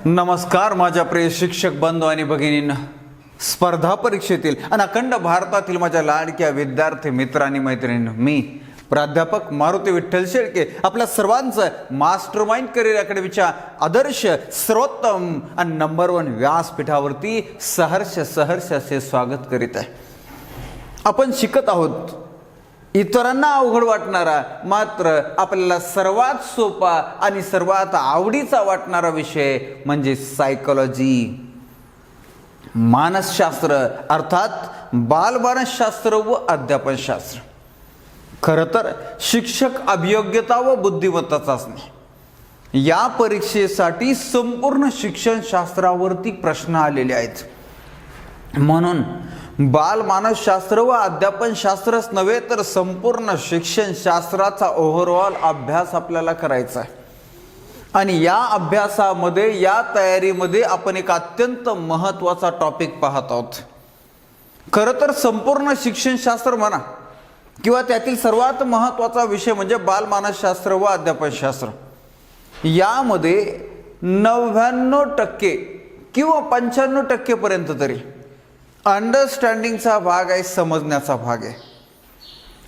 नमस्कार माझ्या प्रिय शिक्षक बंधू आणि भगिनींना, स्पर्धा परीक्षेतील आणि अखंड भारतातील माझ्या लाडक्या विद्यार्थी मित्र आणि मैत्रिणींनो, मी प्राध्यापक मारुती विठ्ठल शेळके आपल्या सर्वांचं मास्टर माइंड करिअर अकॅडमीच्या आदर्श सर्वोत्तम आणि नंबर 1 व्यासपीठावरती सहर्ष असे स्वागत करीत आहे. आपण शिकत आहोत इतरांना अवघड वाटणारा मात्र आपल्याला सर्वात सोपा आणि सर्वात आवडीचा वाटणारा विषय म्हणजे सायकोलॉजी, मानसशास्त्र अर्थात बालमानसशास्त्र व अध्यापनशास्त्र. खरं तर शिक्षक अभियोग्यता व बुद्धिमत्ता चाचणी या परीक्षेसाठी संपूर्ण शिक्षणशास्त्रावरती प्रश्न आलेले आहेत. म्हणून बालमानसशास्त्र व अध्यापनशास्त्रच नव्हे तर संपूर्ण शिक्षणशास्त्राचा ओव्हरऑल अभ्यास आपल्याला करायचा आहे. आणि या अभ्यासामध्ये, या तयारीमध्ये आपण एक अत्यंत महत्त्वाचा टॉपिक पाहत आहोत. खरं तर संपूर्ण शिक्षणशास्त्र म्हणा किंवा त्यातील सर्वात महत्त्वाचा विषय म्हणजे बालमानसशास्त्र व अध्यापनशास्त्र. यामध्ये 99% किंवा 95% पर्यंत तरी अंडरस्टँडिंगचा भाग आहे, समजण्याचा भाग आहे.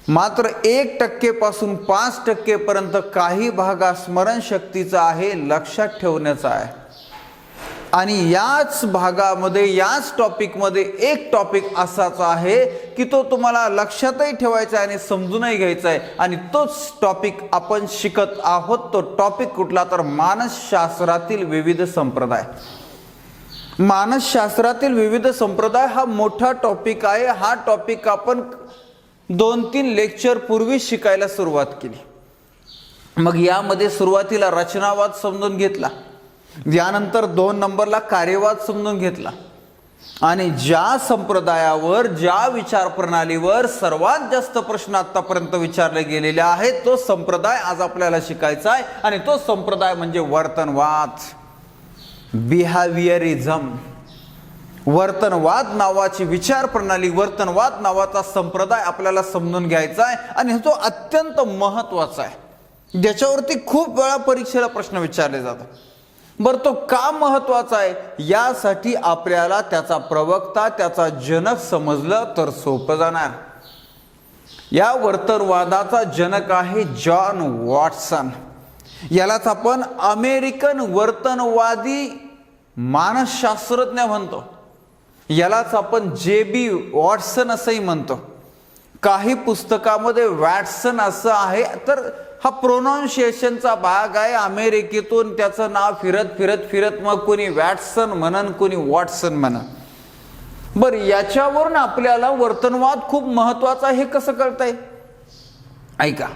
मात्र 1% पासून 5% पर्यंत काही भाग स्मरणशक्तीचा आहे, लक्षात ठेवण्याचा आहे. आणि याच भागामध्ये, याच टॉपिकमध्ये एक टॉपिक असाच आहे की तो तुम्हाला लक्षातही ठेवायचा आहे आणि समजूनही घ्यायचा आहे. आणि तोच टॉपिक आपण शिकत आहोत. तो टॉपिक कुठला तर मानसशास्त्रातील विविध संप्रदाय. मानसशास्त्रातील विविध संप्रदाय हा मोठा टॉपिक आहे. हा टॉपिक आपण 2-3 लेक्चर पूर्वी शिकायला सुरुवात केली. मग यामध्ये सुरुवातीला रचनावाद समजून घेतला, यानंतर 2 नंबरला कार्यवाद समजून घेतला. आणि ज्या संप्रदायावर, ज्या विचार प्रणालीवर सर्वात जास्त प्रश्न आतापर्यंत विचारले गेलेले आहेत तो संप्रदाय आज आपल्याला शिकायचा आहे. आणि तो संप्रदाय म्हणजे वर्तनवाद, बिहेवियरिझम. वर्तनवाद नावाची विचार प्रणाली, वर्तनवाद नावाचा संप्रदाय आपल्याला समजून घ्यायचा आहे. आणि तो अत्यंत महत्त्वाचा आहे, ज्याच्यावरती खूप वेळा परीक्षेला प्रश्न विचारले जातात. बरं, तो का महत्त्वाचा आहे यासाठी आपल्याला त्याचा प्रवक्ता, त्याचा जनक समजलं तर सोपं जाणार. या वर्तनवादाचा जनक आहे जॉन वॉटसन. यालाच आपण अमेरिकन वर्तनवादी मानसशास्त्रज्ञ म्हणतो. यालाच आपण JB वॉटसन असंही म्हणतो. काही पुस्तकामध्ये वॅटसन असं आहे, तर हा प्रोनाऊन्सिएशनचा भाग आहे. अमेरिकेतून त्याचं नाव फिरत मग कोणी वॅटसन म्हणन, कोणी वॉटसन म्हणन. बरं, याच्यावरून आपल्याला वर्तनवाद खूप महत्त्वाचा हे कसं कळतंय? ऐका,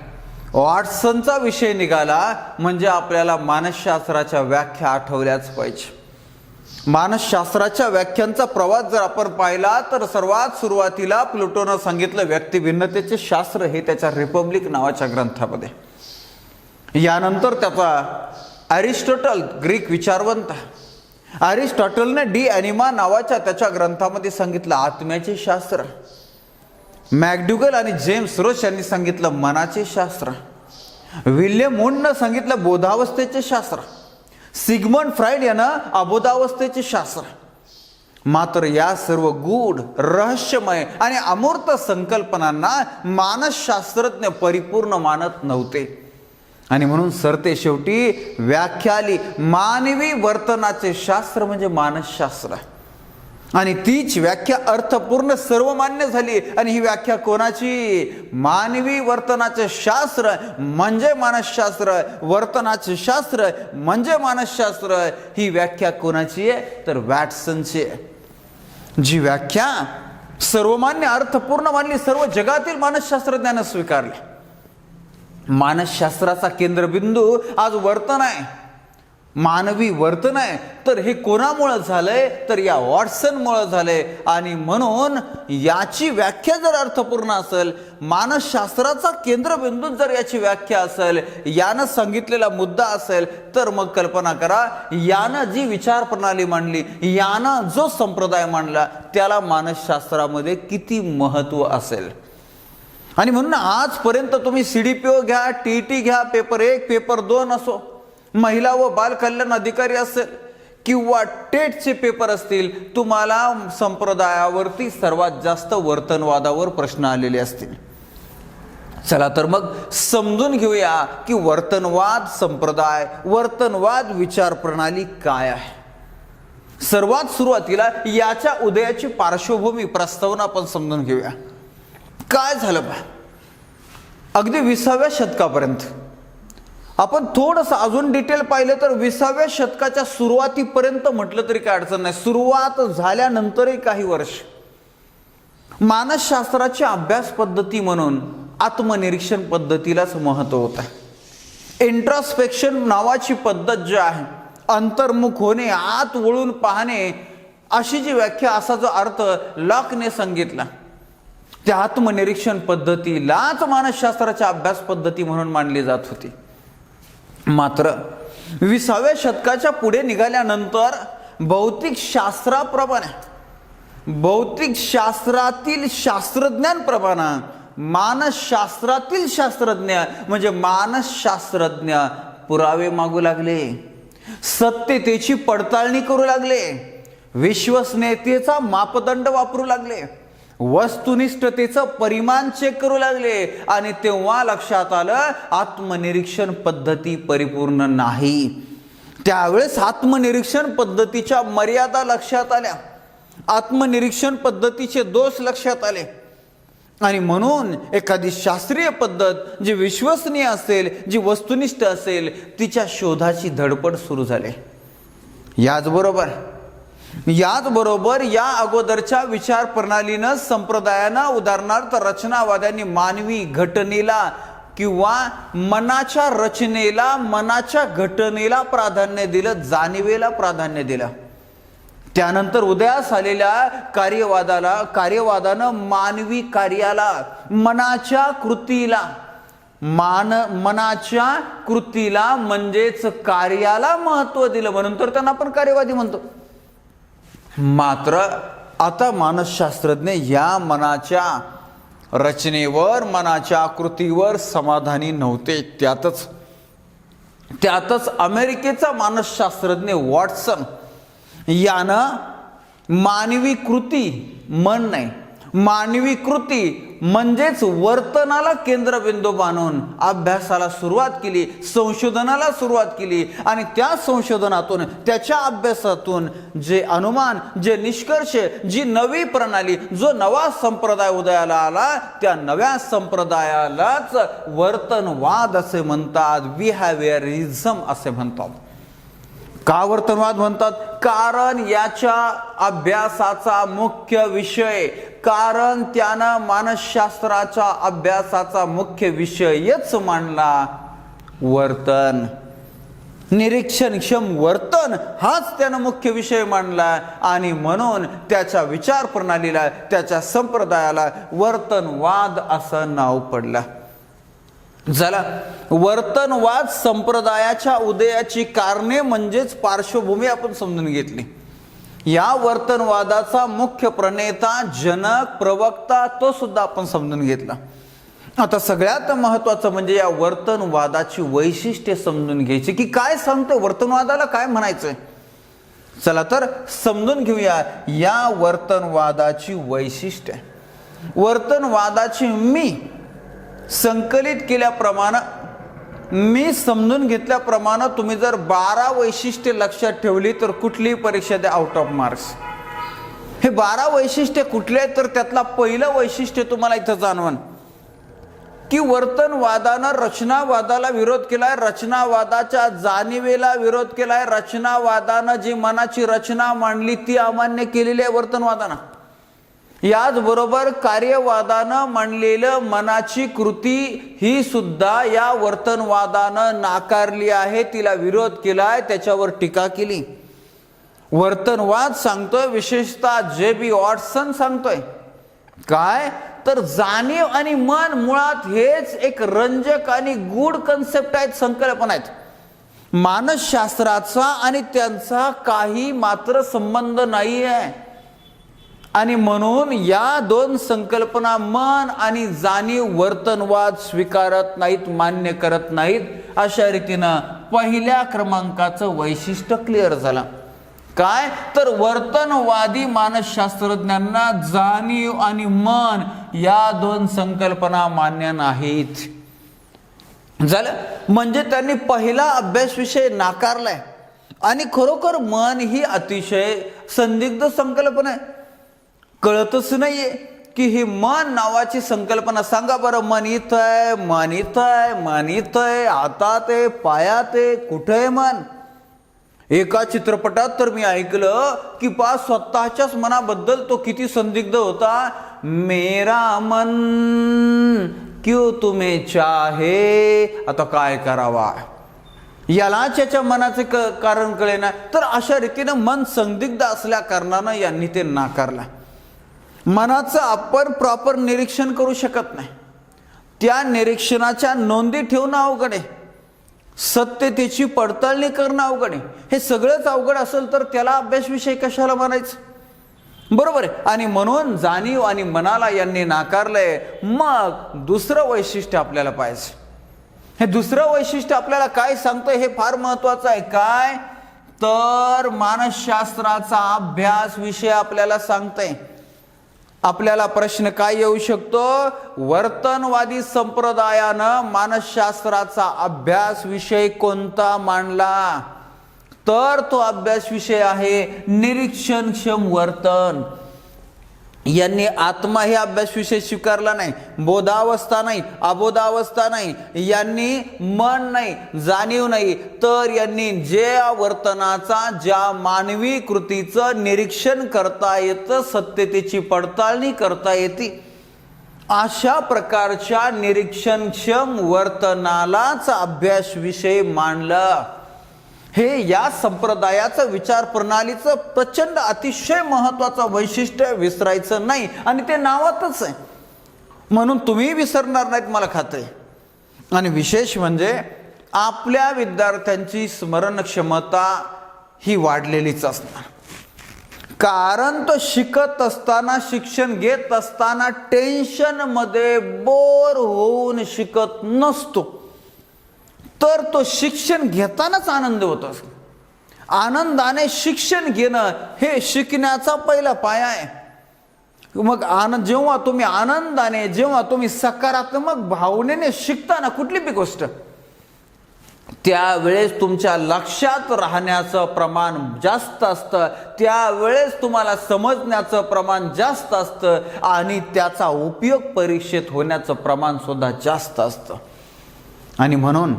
वॉटसनचा विषय निघाला म्हणजे आपल्याला मानसशास्त्राच्या व्याख्या आठवल्याच पाहिजे. मानसशास्त्राच्या व्याख्यांचा प्रवास जर आपण पाहिला तर सर्वात सुरुवातीला प्लुटोनं सांगितलं व्यक्तिभिन्नतेचे शास्त्र, हे त्याच्या रिपब्लिक नावाच्या ग्रंथामध्ये. यानंतर त्याचा अरिस्टॉटल, ग्रीक विचारवंत, अरिस्टॉटलने डी ॲनिमा नावाच्या त्याच्या ग्रंथामध्ये सांगितलं आत्म्याचे शास्त्र. मॅकडुगल आणि जेम्स रोच यांनी सांगितलं मनाचे शास्त्र. विल्यम वुंडनं सांगितलं बोधावस्थेचे शास्त्र. सिग्मंड फ्राइड यानं अबोधावस्थेचे शास्त्र. मात्र या सर्व गूढ, रहस्यमय आणि अमूर्त संकल्पनांना मानसशास्त्रज्ञ परिपूर्ण मानत नव्हते. आणि म्हणून सरते शेवटी व्याख्या आली, मानवी वर्तनाचे शास्त्र म्हणजे मानसशास्त्र. आणि तीच व्याख्या अर्थपूर्ण, सर्वमान्य झाली. आणि ही व्याख्या कोणाची? मानवी वर्तनाचे शास्त्र म्हणजे मानसशास्त्र, वर्तनाचे शास्त्र म्हणजे मानसशास्त्र. ही व्याख्या कोणाची आहे तर वॅटसनची आहे. जी व्याख्या सर्वमान्य, अर्थपूर्ण मानली, सर्व जगातील मानसशास्त्रज्ञांना स्वीकारली. मानसशास्त्राचा केंद्रबिंदू आज वर्तन आहे, मानवी वर्तन आहे. तर हे कोणामुळे झालंय तर या वॉटसनमुळे झालंय. आणि म्हणून याची व्याख्या जर अर्थपूर्ण असेल, मानसशास्त्राचा केंद्रबिंदू जर याची व्याख्या असेल, यानं सांगितलेला मुद्दा असेल, तर मग कल्पना करा, यानं जी विचार प्रणाली मांडली, यानं जो संप्रदाय मांडला, त्याला मानसशास्त्रामध्ये किती महत्त्व असेल. आणि म्हणून आजपर्यंत तुम्ही CDPO घ्या, TET घ्या, पेपर 1 पेपर 2 असो, महिला व बाल कल्याण अधिकारी असेल किंवा टेटचे पेपर असतील, तुम्हाला संप्रदायावरती सर्वात जास्त वर्तनवादावर प्रश्न आलेले असतील. चला तर मग समजून घेऊया की वर्तनवाद संप्रदाय, वर्तनवाद विचार प्रणाली काय आहे. सर्वात सुरुवातीला याच्या उदयाची पार्श्वभूमी प्रस्तावना आपण समजून घेऊया. काय झालं बा अगदी 20व्या शतकापर्यंत. आपण थोडंसं अजून डिटेल पाहिलं तर 20व्या शतकाच्या सुरुवातीपर्यंत म्हटलं तरी काय अडचण नाही. सुरुवात झाल्यानंतरही काही वर्ष मानसशास्त्राची अभ्यास पद्धती म्हणून आत्मनिरीक्षण पद्धतीलाच महत्त्व होतं. इंट्रोस्पेक्शन नावाची पद्धत जी आहे, अंतर्मुख होणे, आत वळून पाहणे, अशी जी व्याख्या, असा जो अर्थ लॉकने सांगितला, त्या आत्मनिरीक्षण पद्धतीलाच मानसशास्त्राच्या अभ्यास पद्धती म्हणून मानली जात होती. मात्र 20व्या शतकाच्या पुढे निघाल्यानंतर भौतिक शास्त्राप्रमाणे, भौतिक शास्त्रातील शास्त्रज्ञांप्रमाणे मानसशास्त्रातील शास्त्रज्ञ म्हणजे मानसशास्त्रज्ञ पुरावे मागू लागले, सत्यतेची पडताळणी करू लागले, विश्वसनीयतेचा मापदंड वापरू लागले, वस्तुनिष्ठतेचं परिमाण चेक करू लागले. आणि तेव्हा लक्षात आलं आत्मनिरीक्षण पद्धती परिपूर्ण नाही. त्यावेळेस आत्मनिरीक्षण पद्धतीच्या मर्यादा लक्षात आल्या, आत्मनिरीक्षण पद्धतीचे दोष लक्षात आले. आणि म्हणून एखादी शास्त्रीय पद्धत जी विश्वसनीय असेल, जी वस्तुनिष्ठ असेल, तिच्या शोधाची धडपड सुरू झाली. याचबरोबर या अगोदरच्या विचार प्रणालीनं, संप्रदायानं, उदाहरणार्थ रचनावाद्यांनी मानवी घटनेला किंवा मनाच्या रचनेला, मनाच्या घटनेला प्राधान्य दिलं, जाणिवेला प्राधान्य दिलं. त्यानंतर उदयास आलेल्या कार्यवादानं मानवी कार्याला, मनाच्या कृतीला, मनाच्या कृतीला म्हणजेच कार्याला महत्त्व दिलं, म्हणून तर त्यांना आपण कार्यवादी म्हणतो. मात्र आता मानसशास्त्रज्ञ या मनाच्या रचनेवर, मनाच्या कृतीवर समाधानी नव्हते. त्यातच अमेरिकेचा मानसशास्त्रज्ञ वॉटसन यानं मानवी कृती, मन नाही, मानवी कृती म्हणजेच वर्तनाला केंद्रबिंदू मानून अभ्यासाला सुरुवात केली, संशोधनाला सुरुवात केली. आणि त्या संशोधनातून, त्याच्या अभ्यासातून जे अनुमान, जे निष्कर्ष, जी नवी प्रणाली, जो नवा संप्रदाय उदयाला आला, त्या नव्या संप्रदायालाच वर्तनवाद असे म्हणतात, बिहेवियरिझम असे म्हणतात. का वर्तनवाद म्हणतात? कारण याच्या अभ्यासाचा मुख्य विषय, कारण त्यानं मानसशास्त्राच्या अभ्यासाचा मुख्य विषयच मांडला वर्तन, निरीक्षणक्षम वर्तन हाच त्यानं मुख्य विषय मांडला. आणि म्हणून त्याच्या विचार प्रणालीला, त्याच्या संप्रदायाला वर्तनवाद असं नाव पडलं. झाला. वर्तनवाद संप्रदायाच्या उदयाची कारणे म्हणजेच पार्श्वभूमी आपण समजून घेतली. या वर्तनवादाचा मुख्य प्रणेता, जनक, प्रवक्ता तो सुद्धा आपण समजून घेतला. आता सगळ्यात महत्वाचं म्हणजे या वर्तनवादाची वैशिष्ट्ये समजून घ्यायची की काय सांगतोय वर्तनवादाला, काय म्हणायचंय. चला तर समजून घेऊया या वर्तनवादाची वैशिष्ट्ये. वर्तनवादाची मी संकलित केल्याप्रमाणे, मी समजून घेतल्याप्रमाणे तुम्ही जर 12 वैशिष्ट्ये लक्षात ठेवली तर कुठलीही परीक्षा द्या आउट ऑफ मार्क्स. हे 12 वैशिष्ट्ये कुठले आहेत तर त्यातला पहिलं वैशिष्ट्य तुम्हाला इथं जाणवण की वर्तनवादानं रचनावादाला विरोध केलाय, रचनावादाच्या जाणिवेला विरोध केलाय, रचनावादानं जी मनाची रचना मांडली ती अमान्य केलेली आहे वर्तनवादानं. याचबरोबर कार्यवादानं मांडलेलं मनाची कृती ही सुद्धा या वर्तनवादानं नाकारली आहे, तिला विरोध केलाय, त्याच्यावर टीका केली. वर्तनवाद सांगतोय, विशेषतः जे.बी. वॉटसन सांगतोय काय तर जाणीव आणि मन मुळात हेच एक रंजक आणि गूढ कन्सेप्ट आहेत, संकल्पना आहेत. मानसशास्त्राचा आणि त्यांचा काही मात्र संबंध नाही आहे. आणि म्हणून या दोन संकल्पना मन आणि जाणीव वर्तनवाद स्वीकारत नाहीत, मान्य करत नाहीत. अशा रीतीनं पहिल्या क्रमांकाचं वैशिष्ट्य क्लिअर झालं. काय तर वर्तनवादी मानसशास्त्रज्ञांना जाणीव आणि मन या दोन संकल्पना मान्य नाहीत. झालं म्हणजे त्यांनी पहिला अभ्यास विषय नाकारलाय. आणि खरोखर मन ही अतिशय संदिग्ध संकल्पना आहे. कळतच नाहीये की ही मन नावाची संकल्पना. सांगा बरं, मन इथं आहे, मन इथं आहे, मन इथं आहे, हातात आहे, पायात आहे, कुठं आहे मन? एका चित्रपटात तर मी ऐकलं की स्वतःच्याच मनाबद्दल तो किती संदिग्ध होता. मेरा मन क्यों तुम्हें चाहे, आता काय करावा, यालाच याच्या मनाचे कारण कळे ना. तर अशा रीतीनं मन संदिग्ध असल्या कारणानं यांनी ते नाकारलं. मनाचं आपण प्रॉपर निरीक्षण करू शकत नाही. त्या निरीक्षणाच्या नोंदी ठेवणं अवघड आहे. सत्यतेची पडताळणी करणं अवघड आहे. हे सगळंच अवघड असेल तर त्याला अभ्यास विषय कशाला म्हणायचं? बरोबर आहे. आणि म्हणून जाणीव आणि मनाला यांनी नाकारलंय. मग दुसरं वैशिष्ट्य आपल्याला पाहिजे. हे दुसरं वैशिष्ट्य आपल्याला काय सांगतंय हे फार महत्वाचं आहे. काय तर मानसशास्त्राचा अभ्यास विषय आपल्याला सांगतंय. आपल्याला प्रश्न काय येऊ शकतो? वर्तनवादी संप्रदायानं मानसशास्त्राचा अभ्यास विषय कोणता मांडला? तर तो अभ्यास विषय आहे निरीक्षणक्षम वर्तन. यांनी आत्मा हे अभ्यास विषय स्वीकारला नाही, बोधावस्था नाही, अबोधावस्था नाही, यांनी मन नाही, जाणीव नाही, तर यांनी ज्या वर्तनाचा, ज्या मानवी कृतीचं निरीक्षण करता येतं, सत्यतेची पडताळणी करता येते, अशा प्रकारच्या निरीक्षणक्षम वर्तनालाच अभ्यास विषय मानला. हे या संप्रदायाचं विचार प्रणालीचं प्रचंड अतिशय महत्वाचं वैशिष्ट्य विसरायचं नाही. आणि ते नावातच आहे म्हणून तुम्ही विसरणार नाहीत मला खात्री. आणि विशेष म्हणजे आपल्या विद्यार्थ्यांची स्मरण क्षमता ही वाढलेलीच असणार. कारण तो शिकत असताना, शिक्षण घेत असताना टेन्शन मध्ये बोर होऊन शिकत नसतो, तर तो शिक्षण घेतानाच आनंद होत असतो. आनंदाने शिक्षण घेणं हे शिकण्याचा पहिला पाया आहे. मग जेव्हा तुम्ही आनंदाने, जेव्हा तुम्ही सकारात्मक भावनेने शिकता ना कुठली बी गोष्ट, त्यावेळेस तुमच्या लक्षात राहण्याचं प्रमाण जास्त असतं, त्यावेळेस तुम्हाला समजण्याचं प्रमाण जास्त असतं आणि त्याचा उपयोग परीक्षेत होण्याचं प्रमाण सुद्धा जास्त असतं. आणि म्हणून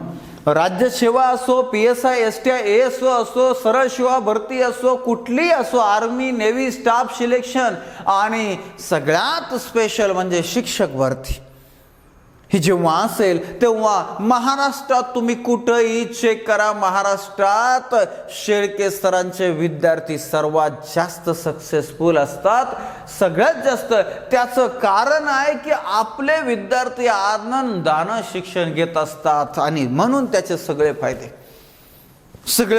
राज्यसेवा असो, PSI, STI, ASO असो, सरळ सेवा भरती असो, कुठलीही असो, आर्मी, नेव्ही, स्टाफ सिलेक्शन, आणि सगळ्यात स्पेशल म्हणजे शिक्षक भरती, ही जेव्हा असेल तेव्हा महाराष्ट्रात तुम्ही कुठेही चेक करा, महाराष्ट्रात शेळके सरांचे विद्यार्थी सर्वात जास्त सक्सेसफुल असतात. सगळ्यात जास्त त्याचं कारण आहे की आपले विद्यार्थी आनंदानं शिक्षण घेत असतात. आणि म्हणून त्याचे सगळे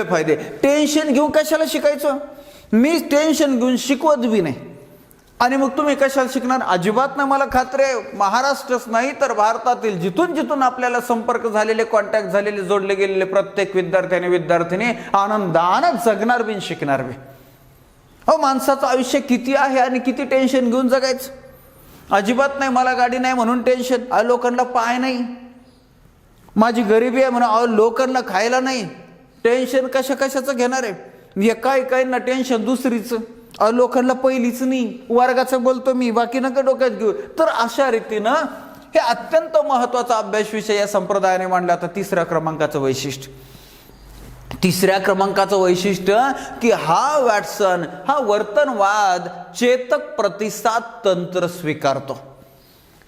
फायदे. टेन्शन घेऊन कशाला शिकायचं? मी टेन्शन घेऊन शिकवत बी नाही. आणि मग तुम्ही कशाला शिकणार? अजिबात नाही. मला खात्री आहे महाराष्ट्रच नाही तर भारतातील जिथून जिथून आपल्याला संपर्क झालेले, कॉन्टॅक्ट झालेले, जोडले गेलेले प्रत्येक विद्यार्थी आनंदानं जगणार बी, शिकणार बी. माणसाचं आयुष्य किती आहे आणि किती टेन्शन घेऊन जगायचं? अजिबात नाही. मला गाडी नाही म्हणून टेन्शन, लोकांना पाय नाही, माझी गरिबी आहे म्हणून लोकांना खायला नाही, टेन्शन कशाचं घेणार आहे? एकाएकांना टेन्शन दुसरीच, लोकांना पहिलीच नाही, वर्गाचं बोलतो मी, बाकी नका डोक्यात घेऊ. तर अशा रीतीनं हे अत्यंत महत्वाचा अभ्यास विषय या संप्रदायाने मांडला. आता तिसऱ्या क्रमांकाचं वैशिष्ट्य की हा वॅटसन, हा वर्तनवाद चेतक प्रतिसाद तंत्र स्वीकारतो.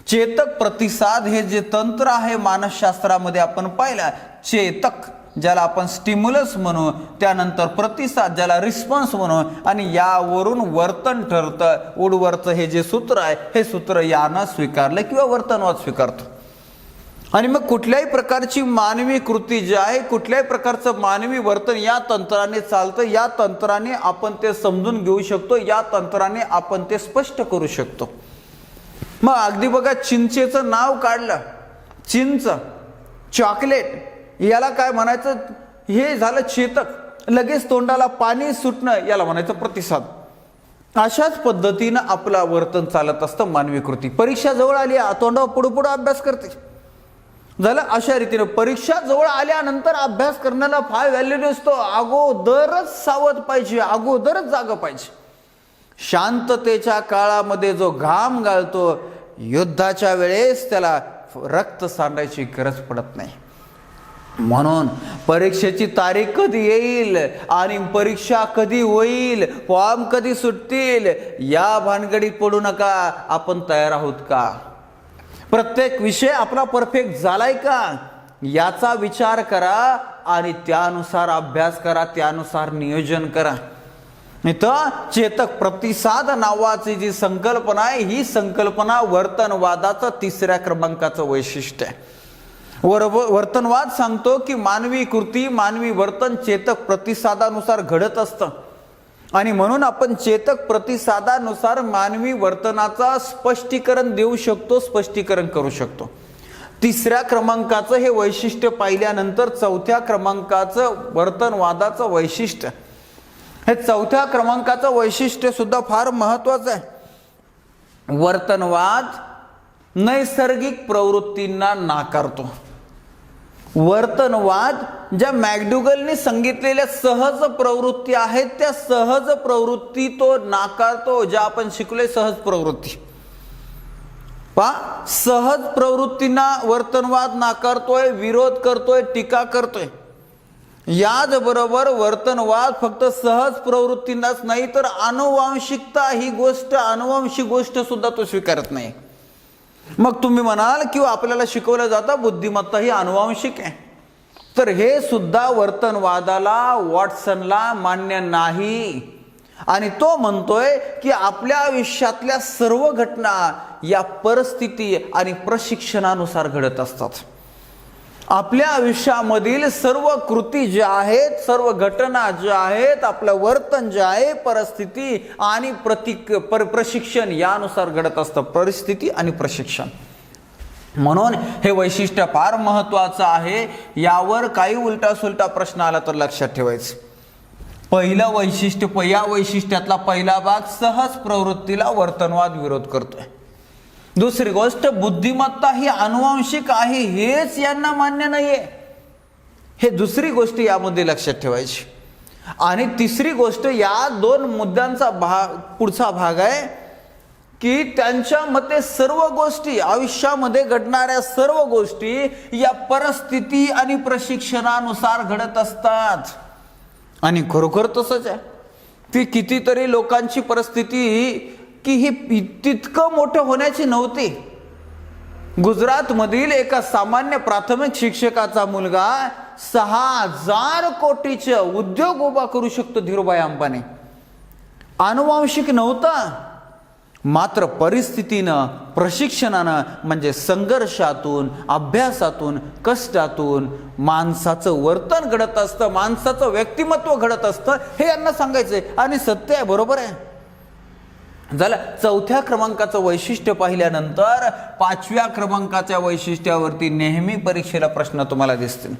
चेतक प्रतिसाद हे जे तंत्र आहे मानसशास्त्रामध्ये आपण पाहिलं, चेतक ज्याला आपण स्टिम्युलस म्हणू, त्यानंतर प्रतिसाद ज्याला रिस्पॉन्स म्हणू, आणि यावरून वर्तन ठरतं. उडवर्त हे जे सूत्र आहे, हे सूत्र यानं स्वीकारलं किंवा वर्तनवाद स्वीकारतो. आणि मग कुठल्याही प्रकारची मानवी कृती जी आहे, कुठल्याही प्रकारचं मानवी वर्तन या तंत्राने चालतं, या तंत्राने आपण ते समजून घेऊ शकतो, या तंत्राने आपण ते स्पष्ट करू शकतो. मग अगदी बघा, चिंचेचं नाव काढलं, चिंच, चॉकलेट, याला काय म्हणायचं? हे झालं चेतक. लगेच तोंडाला पाणी सुटणं याला म्हणायचं प्रतिसाद. अशाच पद्धतीनं आपलं वर्तन चालत असतं मानवी कृती. परीक्षा जवळ आली, तोंडावर पुढे अभ्यास करते झालं. अशा रीतीने परीक्षा जवळ आल्यानंतर अभ्यास करण्याला फार व्हॅल्यू नसतो. अगोदरच सावध पाहिजे, अगोदरच जागा पाहिजे. शांततेच्या काळामध्ये जो घाम गाळतो, युद्धाच्या वेळेस त्याला रक्त सांडायची गरज पडत नाही. म्हणून परीक्षेची तारीख कधी येईल आणि परीक्षा कधी होईल, फॉर्म कधी सुटतील या भानगडीत पडू नका. आपण तयार आहोत का? प्रत्येक विषय आपला परफेक्ट झालाय का याचा विचार करा आणि त्यानुसार अभ्यास करा, त्यानुसार नियोजन करा. इथं चेतक प्रतिसाद नावाची जी संकल्पना आहे, ही संकल्पना वर्तनवादाचं 3ऱ्या क्रमांकाचं वैशिष्ट्य आहे. वर्तनवाद सांगतो की मानवी कृती, मानवी वर्तन चेतक प्रतिसादानुसार घडत असतं आणि म्हणून आपण चेतक प्रतिसादानुसार मानवी वर्तनाचा स्पष्टीकरण देऊ शकतो, स्पष्टीकरण करू शकतो. 3ऱ्या क्रमांकाचं हे वैशिष्ट्य पाहिल्यानंतर 4थ्या क्रमांकाचं वर्तनवादाचं वैशिष्ट्य, हे 4थ्या क्रमांकाचं वैशिष्ट्य सुद्धा फार महत्वाचं आहे. वर्तनवाद नैसर्गिक प्रवृत्तींना नाकारतो. वर्तनवाद ज्या मॅकडुगलने सांगितलेल्या सहज प्रवृत्ती आहेत त्या सहज प्रवृत्ती तो नाकारतो. ज्या आपण शिकलोय सहज प्रवृत्ती, सहज प्रवृत्तींना वर्तनवाद नाकारतोय, विरोध करतोय, टीका करतोय. याचबरोबर वर्तनवाद फक्त सहज प्रवृत्तींनाच नाही तर आनुवांशिकता ही गोष्ट, आनुवांशिक गोष्ट सुद्धा तो स्वीकारत नाही. मग तुम्ही म्हणाल की आपल्याला शिकवलं जातं बुद्धिमत्ता ही आनुवांशिक आहे, तर हे सुद्धा वर्तनवादाला, वॉटसनला मान्य नाही. आणि तो म्हणतोय की आपल्या आयुष्यातल्या सर्व घटना या परिस्थिती आणि प्रशिक्षणानुसार घडत असतात. आपल्या आयुष्यामधील सर्व कृती ज्या आहेत, सर्व घटना ज्या आहेत, आपलं वर्तन जे आहे परिस्थिती आणि प्रशिक्षण यानुसार घडत असतं. परिस्थिती आणि प्रशिक्षण. म्हणून हे वैशिष्ट्य फार महत्वाचं आहे. यावर काही उलटा सुलटा प्रश्न आला तर लक्षात ठेवायचं. पहिलं वैशिष्ट्य, या वैशिष्ट्यातला पहिला भाग सहज प्रवृत्तीला वर्तनवाद विरोध करतोय. दुसरी गोष्ट, बुद्धिमत्ता ही आनुवांशिक आहे हेच यांना मान्य नाहीये. हे दुसरी गोष्ट यामध्ये लक्षात ठेवायची. आणि तिसरी गोष्ट, या 2 मुद्द्यांचा पुढचा भाग आहे की त्यांच्या मते सर्व गोष्टी आयुष्यामध्ये घडणाऱ्या सर्व गोष्टी या परिस्थिती आणि प्रशिक्षणानुसार घडत असतात. आणि खरोखर तसंच आहे. ती कितीतरी लोकांची परिस्थिती की ही तितकं मोठं होण्याची नव्हती. गुजरातमधील एका सामान्य प्राथमिक शिक्षकाचा मुलगा 6,000 कोटीचे उद्योग उभा करू शकतो धीरूभाई अंबानी. आनुवांशिक नव्हता, मात्र परिस्थितीनं, प्रशिक्षणानं म्हणजे संघर्षातून, अभ्यासातून, कष्टातून माणसाचं वर्तन घडत असतं, माणसाचं व्यक्तिमत्व घडत असतं हे यांना सांगायचंय. आणि सत्य आहे, बरोबर आहे. झालं. 4थ्या क्रमांकाचं वैशिष्ट्य पाहिल्यानंतर 5व्या क्रमांकाच्या वैशिष्ट्यावरती नेहमी परीक्षेला प्रश्न तुम्हाला दिसतील.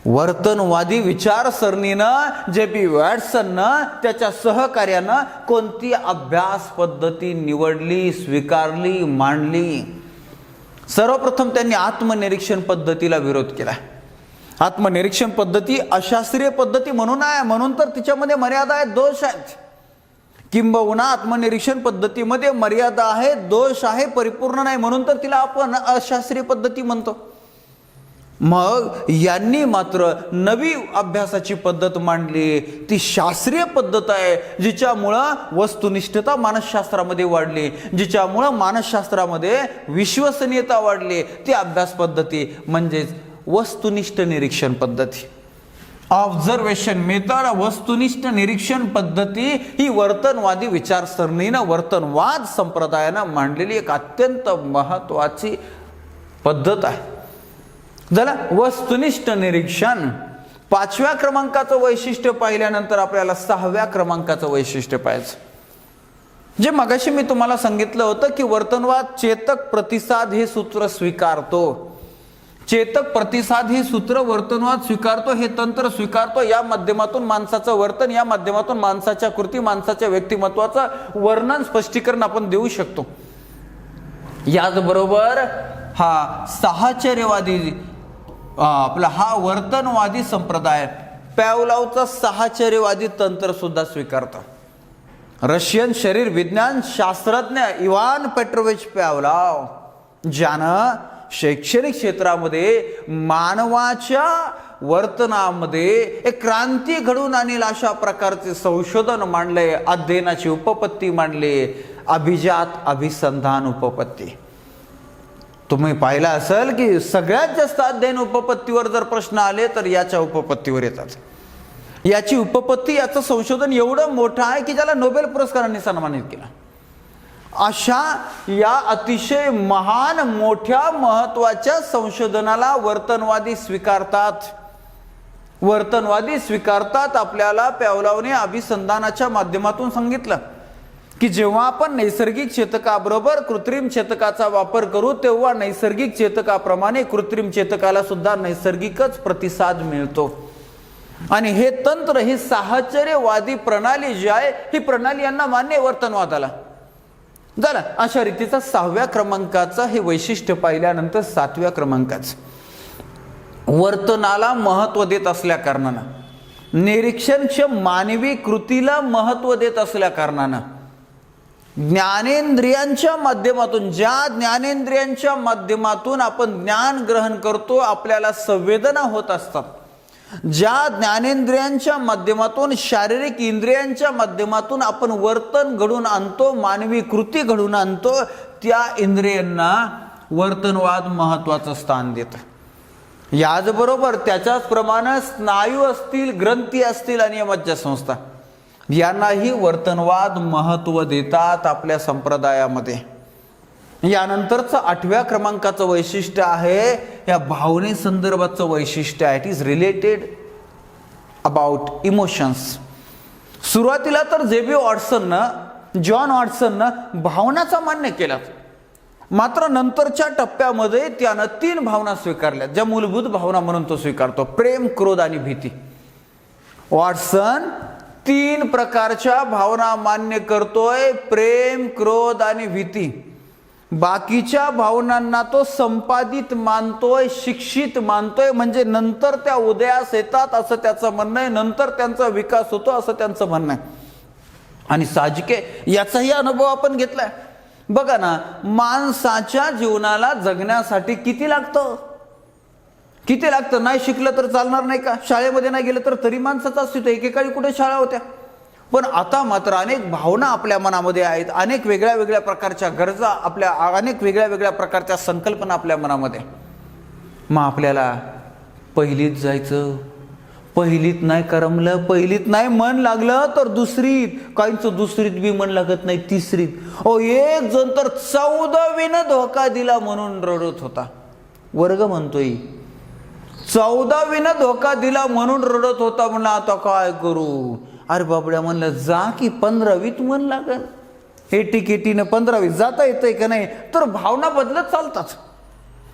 वर्तनवादी विचारसरणीनं जे.पी. वॉटसननं त्याच्या सहकार्यानं कोणती अभ्यास पद्धती निवडली, स्वीकारली, मांडली? सर्वप्रथम त्यांनी आत्मनिरीक्षण पद्धतीला विरोध केला. आत्मनिरीक्षण पद्धती अशास्त्रीय पद्धती म्हणून आहे, म्हणून तर तिच्यामध्ये मर्यादा आहेत, दोष आहेत. किंबहुना आत्मनिरीक्षण पद्धतीमध्ये मर्यादा आहे, दोष आहे, परिपूर्ण नाही, म्हणून तर तिला आपण अशास्त्रीय पद्धती म्हणतो. मग यांनी मात्र नवी अभ्यासाची पद्धत मांडली. ती शास्त्रीय पद्धत आहे, जिच्यामुळं वस्तुनिष्ठता मानसशास्त्रामध्ये वाढली, जिच्यामुळं मानसशास्त्रामध्ये विश्वसनीयता वाढली. ती अभ्यास पद्धती म्हणजेच वस्तुनिष्ठ निरीक्षण पद्धती, ऑब्झर्वेशन मेथड. वस्तुनिष्ठ निरीक्षण पद्धती ही वर्तनवादी विचारसरणीनं, वर्तनवाद संप्रदायानं मांडलेली एक अत्यंत महत्वाची पद्धत आहे. झालं. वस्तुनिष्ठ निरीक्षण. 5व्या क्रमांकाचं वैशिष्ट्य पाहिल्यानंतर आपल्याला 6व्या क्रमांकाचं वैशिष्ट्य पाहायचं. जे मगाशी मी तुम्हाला सांगितलं होतं की वर्तनवाद चेतक प्रतिसाद हे सूत्र स्वीकारतो. चेतक प्रतिसाद हे सूत्र वर्तनवाद स्वीकारतो, हे तंत्र स्वीकारतो. या माध्यमातून माणसाचं वर्तन, या माध्यमातून माणसाच्या कृती, माणसाच्या व्यक्तिमत्वाचं वर्णन स्पष्टीकरण आपण देऊ शकतो. याचबरोबर हा साहचर्यवादी आपला हा वर्तनवादी संप्रदाय पॅवलॉवचा साहचर्यवादी तंत्र सुद्धा स्वीकारतो. रशियन शरीर विज्ञान शास्त्रज्ञ इवान पेट्रोविच पॅवलॉव, ज्यानं शैक्षणिक क्षेत्रामध्ये मानवाच्या वर्तनामध्ये एक क्रांती घडवून आणेल अशा प्रकारचे संशोधन मांडले, अध्ययनाची उपपत्ती मांडली, अभिजात अभिसंधान उपपत्ती. तुम्ही पाहिलं असेल की सगळ्यात जास्त अध्ययन उपपत्तीवर जर प्रश्न आले तर याच्या उपपत्तीवर येतात. याची उपपत्ती, याचं संशोधन एवढं मोठं आहे की ज्याला नोबेल पुरस्कारांनी सन्मानित केला. अशा या अतिशय महान मोठ्या महत्वाच्या संशोधनाला वर्तनवादी स्वीकारतात. वर्तनवादी स्वीकारतात. आपल्याला पॅवलॉवने अभिसंधानाच्या माध्यमातून सांगितलं की जेव्हा आपण नैसर्गिक चेतकाबरोबर कृत्रिम चेतकाचा वापर करू तेव्हा नैसर्गिक चेतकाप्रमाणे कृत्रिम चेतकाला सुद्धा नैसर्गिकच प्रतिसाद मिळतो. आणि हे तंत्र, ही साहचर्यवादी प्रणाली जी आहे, ही प्रणाली यांना मान्य वर्तनवादाला झालं. अशा रीतीचा 6व्या क्रमांकाचं हे वैशिष्ट्य पाहिल्यानंतर 7व्या क्रमांकाचं वर्तनाला महत्व देत असल्या कारणानं, निरीक्षणक्षम मानवी कृतीला महत्व देत असल्या कारणानं, ज्ञानेंद्रियांच्या माध्यमातून, ज्या ज्ञानेंद्रियांच्या माध्यमातून आपण ज्ञान ग्रहण करतो, आपल्याला संवेदना होत असतात, ज्या ज्ञानेंद्रियांच्या माध्यमातून, शारीरिक इंद्रियांच्या माध्यमातून आपण वर्तन घडून आणतो, मानवी कृती घडून आणतो, त्या इंद्रियांना वर्तनवाद महत्वाचं स्थान देतं. याचबरोबर त्याच्याचप्रमाणे स्नायू असतील, ग्रंथी असतील आणि मज्जासंस्था यांनाही वर्तनवाद महत्व देतात आपल्या संप्रदायामध्ये. यानंतरचं 8व्या क्रमांकाचं वैशिष्ट्य आहे या भावने संदर्भाचं वैशिष्ट्य आहे. It is related about emotions. सुरुवातीला तर जॉन वॉटसननं भावनाचा मान्य केला, मात्र नंतरच्या टप्प्यामध्ये त्यानं 3 भावना स्वीकारल्या, ज्या मूलभूत भावना म्हणून तो स्वीकारतो: प्रेम, क्रोध आणि भीती. वॉटसन 3 प्रकारच्या भावना मान्य करतोय: प्रेम, क्रोध आणि भीती. बाकीच्या भावनांना तो संपादित मानतोय, शिक्षित मानतोय, म्हणजे नंतर त्या उदयास येतात असं त्याचं म्हणणं आहे, नंतर त्यांचा विकास होतो असं त्यांचं म्हणणं आहे. आणि साहजिके याचाही अनुभव आपण घेतलाय. बघा ना, माणसाच्या जीवनाला जगण्यासाठी किती लागतं? नाही शिकलं तर चालणार नाही का? शाळेमध्ये नाही गेलं तर तरी माणसाचं अस्तित्व. एकेकाळी कुठे शाळा होत्या, पण आता मात्र अनेक भावना आपल्या मनामध्ये आहेत, अनेक वेगळ्या वेगळ्या प्रकारच्या गरजा, आपल्या अनेक वेगळ्या वेगळ्या प्रकारच्या संकल्पना आपल्या मनामध्ये. मग आपल्याला पहिलीत जायचं, पहिलीत नाही करमलं, पहिलीत नाही मन लागलं तर दुसरीत, काहींचं दुसरीत बी मन लागत नाही, तिसरीत. एक जण तर 14वीनं धोका दिला म्हणून रडत होता. वर्ग म्हणतोय 14वीनं धोका दिला म्हणून रडत होता. म्हणलं आता काय करू? अरे बाबड्या, म्हणलं जा की 15वीत मन लागल. एटीकेटीनं 15वीत जाता येतंय का नाही? तर भावना बदलत चालतात.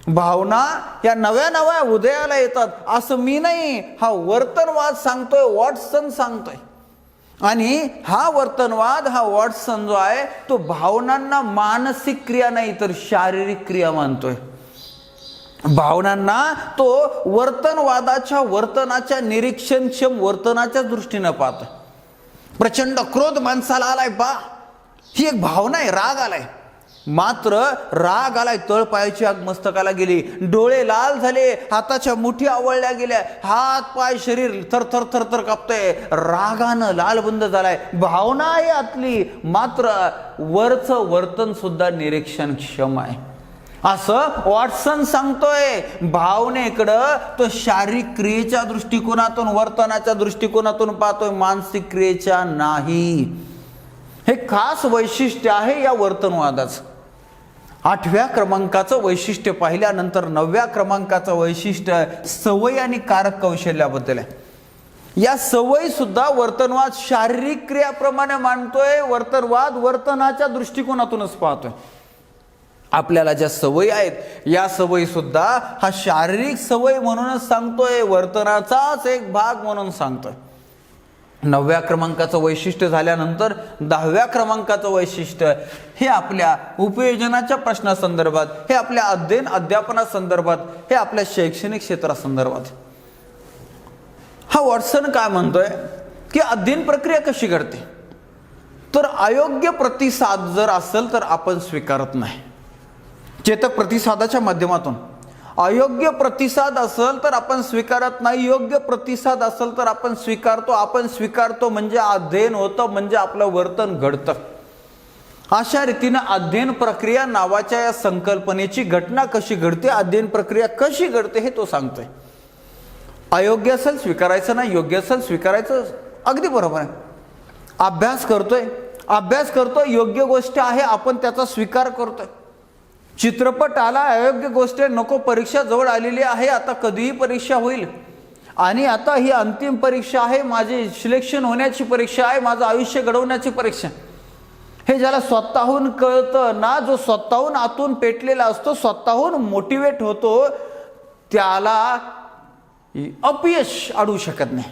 भावना या नव्या नव्या उदयाला येतात. असं मी नाही, हा वर्तनवाद सांगतोय, वॉटसन सांगतोय. आणि हा वर्तनवाद, हा वॉटसन जो आहे तो भावनांना मानसिक क्रिया नाही तर शारीरिक क्रिया मानतोय. भावनांना तो वर्तनाच्या निरीक्षणक्षम वर्तनाच्या दृष्टीनं पाहतो. प्रचंड क्रोध माणसाला आलाय, ही एक भावना आहे. राग आलाय, मात्र राग आलाय, तळपायाची आग मस्तकाला गेली, डोळे लाल झाले, हाताच्या मुठी आवळल्या गेल्या, हात पाय शरीर थरथर थरथर कापतंय, रागानं लालबंद झालाय. भावना आहे आतली, मात्र वरचं वर्तन सुद्धा निरीक्षणक्षम आहे असं वॉटसन सांगतोय. भावनेकडं तो शारीरिक क्रियेच्या दृष्टिकोनातून, वर्तनाच्या दृष्टिकोनातून पाहतोय, मानसिक क्रियेच्या नाही. हे खास वैशिष्ट्य आहे या वर्तनवादाचं. 8व्या क्रमांकाचं वैशिष्ट्य पाहिल्यानंतर 9व्या क्रमांकाचं वैशिष्ट्य सवय आणि कारक कौशल्याबद्दल आहे. या सवयी सुद्धा वर्तनवाद शारीरिक क्रियाप्रमाणे मांडतोय, वर्तनवाद वर्तनाच्या दृष्टिकोनातूनच पाहतोय. आपल्याला ज्या सवयी आहेत या सवयी सुद्धा हा शारीरिक सवय म्हणूनच सांगतोय, वर्तनाचाच एक भाग म्हणून सांगतोय. 9व्या क्रमांकाचं वैशिष्ट्य झाल्यानंतर 10व्या क्रमांकाचं वैशिष्ट्य हे आपल्या उपयोजनाच्या प्रश्नासंदर्भात, हे आपल्या अध्ययन अध्यापनासंदर्भात, हे आपल्या शैक्षणिक क्षेत्रासंदर्भात. हा वॉटसन काय म्हणतोय की अध्ययन प्रक्रिया कशी घडते, तर अयोग्य प्रतिसाद जर असेल तर आपण स्वीकारत नाही. चेतक प्रतिसादाच्या माध्यमातून अयोग्य प्रतिसाद असेल तर आपण स्वीकारत नाही, योग्य प्रतिसाद असेल तर आपण स्वीकारतो. आपण स्वीकारतो म्हणजे अध्ययन होतं, म्हणजे आपलं वर्तन घडतं. अशा रीतीनं अध्ययन प्रक्रिया नावाच्या या संकल्पनेची घटना कशी घडते, अध्ययन प्रक्रिया कशी घडते हे तो सांगतोय. अयोग्य असेल स्वीकारायचं नाही, योग्य असेल स्वीकारायचं, अगदी बरोबर आहे. अभ्यास करतोय, योग्य गोष्ट आहे, आपण त्याचा स्वीकार करतोय. चित्रपट आला, अयोग्य गोष्ट आहे, नको, परीक्षा जवळ आलेली आहे, आता कधीही परीक्षा होईल आणि आता ही अंतिम परीक्षा आहे, माझे सिलेक्शन होण्याची परीक्षा आहे, माझं आयुष्य घडवण्याची परीक्षा. हे ज्याला स्वतःहून कळतं ना, जो स्वतःहून आतून पेटलेला असतो, स्वतःहून मोटिवेट होतो, त्याला अपयश अडू शकत नाही.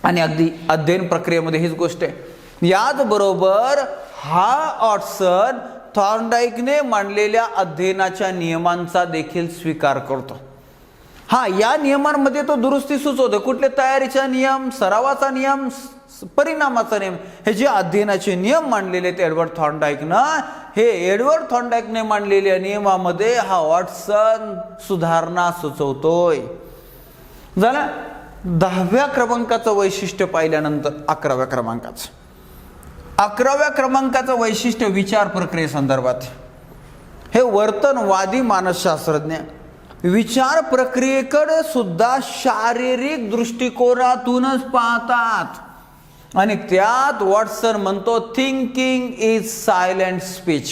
आणि अगदी अध्ययन प्रक्रियेमध्ये हीच गोष्ट आहे. याचबरोबर हा वॉटसन थॉर्नडाईकने मांडलेल्या अध्ययनाच्या नियमांचा देखील स्वीकार करतो. या नियमांमध्ये तो दुरुस्ती सुचवतो. कुठले? तयारीचा नियम, सरावाचा नियम, परिणामाचा नियम. हे जे अध्ययनाचे नियम मांडलेले आहेत एडवर्ड थॉर्नडाईकनं, हे एडवर्ड थॉर्नडाईकने मांडलेल्या नियमामध्ये हा वॉटसन सुधारणा सुचवतोय. झालं. 10व्या क्रमांकाचं वैशिष्ट्य पाहिल्यानंतर 11व्या क्रमांकाचं 11व्या क्रमांकाचं वैशिष्ट्य विचार प्रक्रियेसंदर्भात. हे वर्तनवादी मानसशास्त्रज्ञ विचार प्रक्रियेकडे सुद्धा शारीरिक दृष्टिकोनातूनच पाहतात आणि त्यात वॉटसन म्हणतो thinking is silent speech.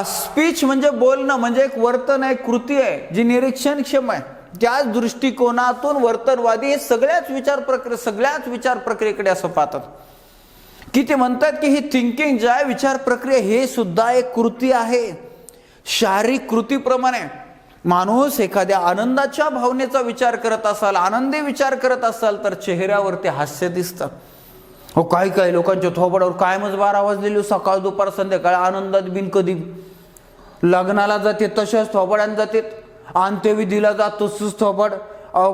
Speech म्हणजे बोलणं, म्हणजे एक वर्तन आहे, कृती आहे जी निरीक्षणक्षम आहे. त्याच दृष्टिकोनातून वर्तनवादी हे सगळ्याच विचार प्रक्रियेकडे असं पाहतात की ते म्हणतात की ही थिंकिंग जे आहे, विचार प्रक्रिया, हे सुद्धा एक कृती आहे. शारीरिक कृतीप्रमाणे माणूस एखाद्या आनंदाच्या भावनेचा विचार करत असाल, आनंदी विचार करत असाल तर चेहऱ्यावरती हास्य दिसतं. काही काही लोकांच्या थोबाडावर कायमच 12 वाजलेली, सकाळ दुपार संध्याकाळ आनंदात बिन, कधी लग्नाला जाते तशाच थोबाडान जाते, अंत्यविधीला जातो तसंच थोबाड.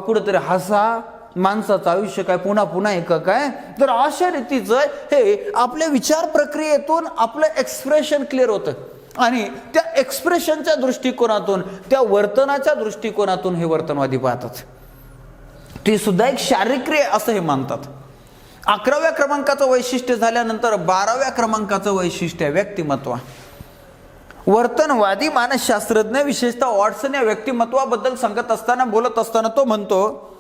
कुठेतरी हसा, माणसाचं आयुष्य काय पुन्हा पुन्हा एक काय. तर अशा रीतीचं हे आपल्या विचार प्रक्रियेतून आपलं एक्सप्रेशन क्लिअर होतं आणि त्या एक्सप्रेशनच्या दृष्टिकोनातून, त्या वर्तनाच्या दृष्टिकोनातून हे वर्तनवादी पाहतात. ती सुद्धा एक शारीरिक क्रिया असं हे मानतात. 11व्या क्रमांकाचं वैशिष्ट्य झाल्यानंतर 12व्या क्रमांकाचं वैशिष्ट्य व्यक्तिमत्व. वर्तनवादी मानसशास्त्रज्ञ विशेषतः वॉटसन या व्यक्तिमत्वाबद्दल बोलत असताना तो म्हणतो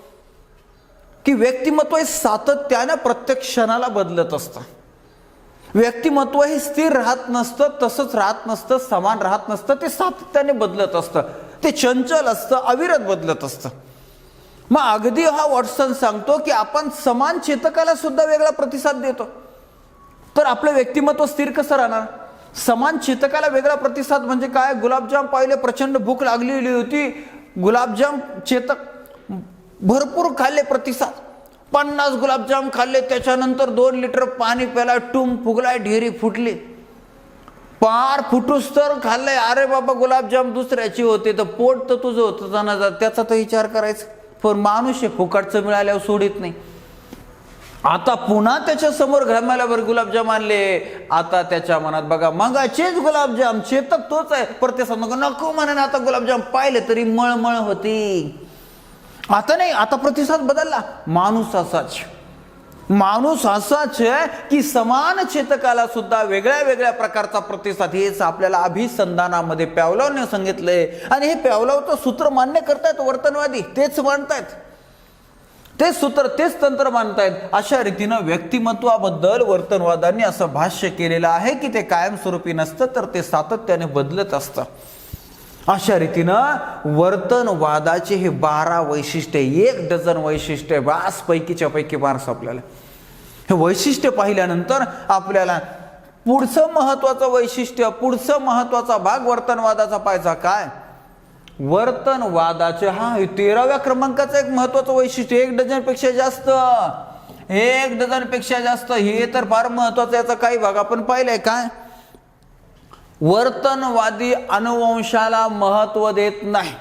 की व्यक्तिमत्व हे सातत्याने प्रत्येक क्षणाला बदलत असतं. व्यक्तिमत्व हे स्थिर राहत नसतं, तसंच राहत नसतं, समान राहत नसतं, ते सातत्याने बदलत असतं, ते चंचल असतं, अविरत बदलत असतं. मग अगदी हा वॉटसन सांगतो की आपण समान चेतकाला सुद्धा वेगळा प्रतिसाद देतो, तर आपलं व्यक्तिमत्व स्थिर कसं राहणार? समान चेतकाला वेगळा प्रतिसाद म्हणजे काय? गुलाबजाम पाहिले, प्रचंड भूक लागलेली होती, गुलाबजाम चेतक भरपूर खाल्ले, प्रतिसाद 50 गुलाबजाम खाल्ले, त्याच्यानंतर 2 लिटर पाणी प्याला, टूम फुगलाय, ढेरी फुटली, पार फुटूस तर खाल्लंय. अरे बाबा गुलाबजाम दुसऱ्याची होते तर पोट तर तुझं होतं जाणार, त्याचा तर विचार करायचा. पण माणूस हे फुकटचं मिळाल्यावर सोडित नाही. आता पुन्हा त्याच्या समोर घामाल्यावर गुलाबजाम आणले, आता त्याच्या मनात बघा मगाचेच गुलाबजाम, चेतक तोच आहे, प्रतिसाद नको म्हणे, आता गुलाबजाम पाहिले तरी मळमळ होती. आता नाही, आता प्रतिसाद बदलला. माणूस असाच आहे की समान चेतकाला सुद्धा वेगळ्या वेगळ्या प्रकारचा प्रतिसाद. हेच आपल्याला अभिसंधानामध्ये पॅव्लोवने सांगितलंय आणि हे पॅव्लोवचं सूत्र मान्य करतायत वर्तनवादी, तेच मानतायत, तेच सूत्र, तेच तंत्र मानतायत. अशा रीतीनं व्यक्तिमत्वाबद्दल वर्तनवादांनी असं भाष्य केलेलं आहे की ते कायमस्वरूपी नसतं, तर ते सातत्याने बदलत असतं. अशा रीतीनं वर्तनवादाचे हे 12 वैशिष्ट्य, 1 डझन वैशिष्ट्य, बास पैकीच्या पैकी मार्क्स आपल्याला. हे वैशिष्ट्य पाहिल्यानंतर आपल्याला पुढचं महत्वाचं वैशिष्ट्य, पुढचं महत्वाचा भाग वर्तनवादाचा पाहायचा काय? वर्तनवादाचे 13व्या क्रमांकाचं एक महत्वाचं वैशिष्ट्य, 1 डझनपेक्षा जास्त, 1 डझनपेक्षा जास्त. हे तर फार महत्वाचं, याचा काही भाग आपण पाहिलाय काय? वर्तनवादी अनुवंशाला महत्व देत नाही.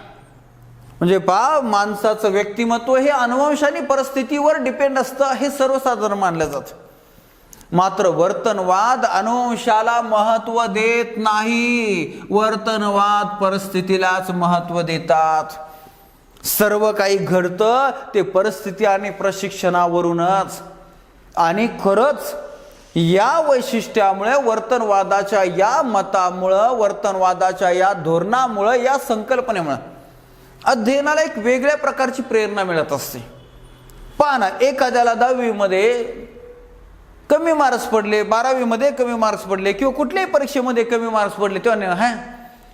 म्हणजे पहा, माणसाचं व्यक्तिमत्व हे अनुवंशाने परिस्थितीवर डिपेंड असतं, हे सर्वसाधारण मानलं जातं. मात्र वर्तनवाद अनुवंशाला महत्व देत नाही. वर्तनवाद परिस्थितीलाच महत्व देतात. सर्व काही घडतं ते परिस्थिती आणि प्रशिक्षणावरूनच. आणि खरंच या वैशिष्ट्यामुळे, वर्तनवादाच्या या मतामुळं, वर्तनवादाच्या या धोरणामुळं, या संकल्पनेमुळे अध्ययनाला एक वेगळ्या प्रकारची प्रेरणा मिळत असते. पहा ना, एखाद्याला 10वी मध्ये कमी मार्क्स पडले, 12वी मध्ये कमी मार्क्स पडले, किंवा कुठल्याही परीक्षेमध्ये कमी मार्क्स पडले, तेव्हा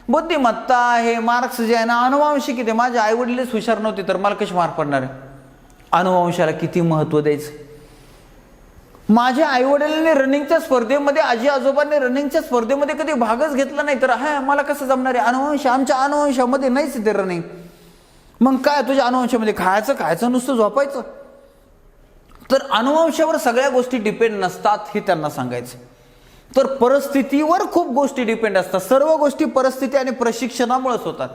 बुद्धिमत्ता आहे, मार्क्स जे आहे ना अनुवांशिक आहे, माझ्या आई वडीलच हुशार नव्हते तर मला कसे मार्क पडणार आहे? अनुवंशाला किती महत्व द्यायचं? माझ्या आई वडिलांनी रनिंगच्या स्पर्धेमध्ये, आजी आजोबांनी रनिंगच्या स्पर्धेमध्ये कधी भागच घेतला नाही तर मला कसं जमणार आहे? अनुवंश, आमच्या अनुवंशामध्ये नाहीच ते रनिंग. मग काय तुझ्या अनुवंशामध्ये? खायचं नुसतं झोपायचं. तर अनुवंशावर सगळ्या गोष्टी डिपेंड नसतात हे त्यांना सांगायचं. तर परिस्थितीवर खूप गोष्टी डिपेंड असतात. सर्व गोष्टी परिस्थिती आणि प्रशिक्षणामुळेच होतात.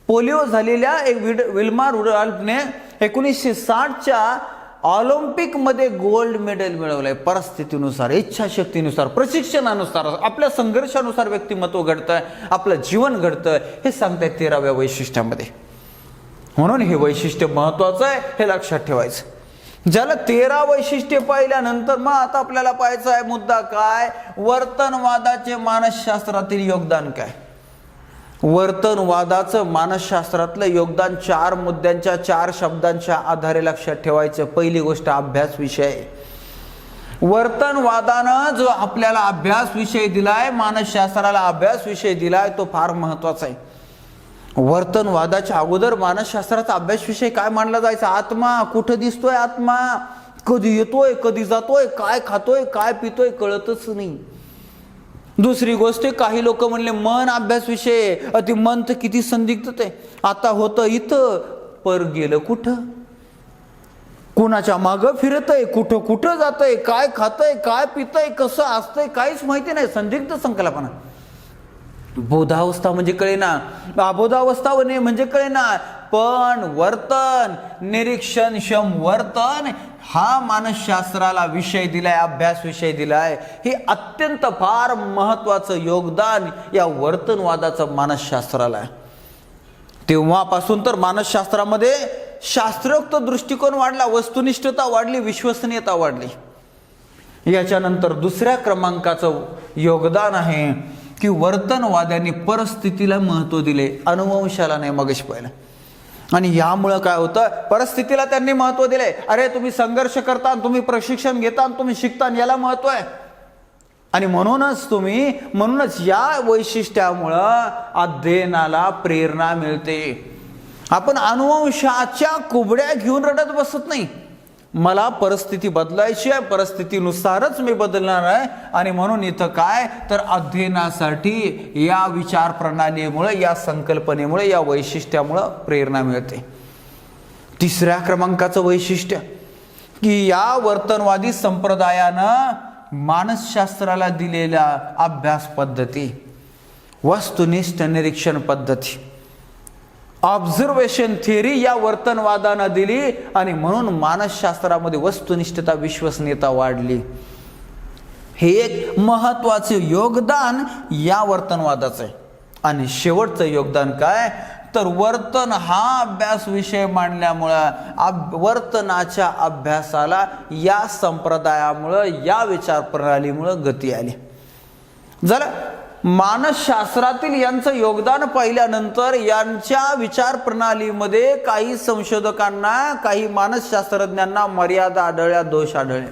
पोलिओ झालेल्या एक विल्मा रुडॉल्फने 1960च्या ऑलिम्पिक मध्ये गोल्ड मेडल मिळवलंय. परिस्थितीनुसार, इच्छाशक्तीनुसार, प्रशिक्षणानुसार, आपल्या संघर्षानुसार व्यक्तिमत्व घडतंय, आपलं जीवन घडतंय, हे सांगताय 13व्या वैशिष्ट्यामध्ये. म्हणून हे वैशिष्ट्य महत्वाचं आहे, हे लक्षात ठेवायचं. ज्याला 13 वैशिष्ट्ये पाहिल्यानंतर मग आता आपल्याला पाहायचा आहे मुद्दा काय? वर्तनवादाचे मानसशास्त्रातील योगदान काय? वर्तनवादाचं मानसशास्त्रातलं योगदान 4 मुद्द्यांच्या, 4 शब्दांच्या आधारे लक्षात ठेवायचं. पहिली गोष्ट अभ्यास विषय. वर्तनवादानं जो आपल्याला अभ्यास विषय दिलाय, मानसशास्त्राला अभ्यास विषय दिलाय, तो फार महत्वाचा आहे. वर्तनवादाच्या अगोदर मानसशास्त्राचा अभ्यास विषय काय मानला जायचा? आत्मा. कुठं दिसतोय आत्मा? कधी येतोय, कधी जातोय, काय खातोय, काय पितोय, कळतच नाही. दुसरी गोष्ट, काही लोक म्हणले मन अभ्यास विषय. अति मन तर किती संदिग्ध आहे. आता होतं इथं, पर गेलं कुठं? कुणाच्या मागं फिरतय, कुठं कुठं जातंय, काय खातंय, काय पितंय, कसं असतंय, काहीच माहिती नाही. संदिग्ध संकल्पना. बोधावस्था म्हणजे कळेना, अबोधावस्था म्हणजे कळेना. पण वर्तन, निरीक्षणक्षम वर्तन हा मानसशास्त्राला विषय दिलाय, अभ्यास विषय दिलाय. हे अत्यंत फार महत्वाचं योगदान या वर्तनवादाचं मानसशास्त्राला आहे. तेव्हापासून तर मानसशास्त्रामध्ये शास्त्रोक्त दृष्टिकोन वाढला, वस्तुनिष्ठता वाढली, विश्वसनीयता वाढली. याच्यानंतर दुसऱ्या क्रमांकाचं योगदान आहे की वर्तनवाद्यांनी परिस्थितीला महत्व दिले, अनुवंशाला नाही. मगच पाहिलं. आणि यामुळं काय होतं? परिस्थितीला त्यांनी महत्व दिले. अरे तुम्ही संघर्ष करता, तुम्ही प्रशिक्षण घेता, तुम्ही शिकता, याला महत्व आहे. आणि म्हणूनच या वैशिष्ट्यामुळं अध्ययनाला प्रेरणा मिळते. आपण अनुवंशाच्या कुबड्या घेऊन रडत बसत नाही. मला परिस्थिती बदलायची आहे, परिस्थितीनुसारच मी बदलणार आहे. आणि म्हणून इथं काय तर अध्ययनासाठी या विचार प्रणालीमुळे, या संकल्पनेमुळे, या वैशिष्ट्यामुळे प्रेरणा मिळते. तिसऱ्या क्रमांकाचं वैशिष्ट्य की या वर्तनवादी संप्रदायानं मानसशास्त्राला दिलेल्या अभ्यास पद्धती, वस्तुनिष्ठ निरीक्षण पद्धती, ऑब्झर्वेशन थिअरी या वर्तनवादानं दिली. आणि म्हणून मानसशास्त्रामध्ये वस्तुनिष्ठता, विश्वसनीयता वाढली. हे एक महत्वाचे योगदान या वर्तनवादाचं आहे. आणि शेवटचं योगदान काय तर वर्तन हा अभ्यास विषय मांडल्यामुळं वर्तनाच्या अभ्यासाला या संप्रदायामुळं, या विचार प्रणालीमुळं गती आली. जरा मानसशास्त्रातील यांचं योगदान पाहिल्यानंतर यांच्या विचार प्रणालीमध्ये काही संशोधकांना, काही मानसशास्त्रज्ञांना मर्यादा आढळल्या, दोष आढळले.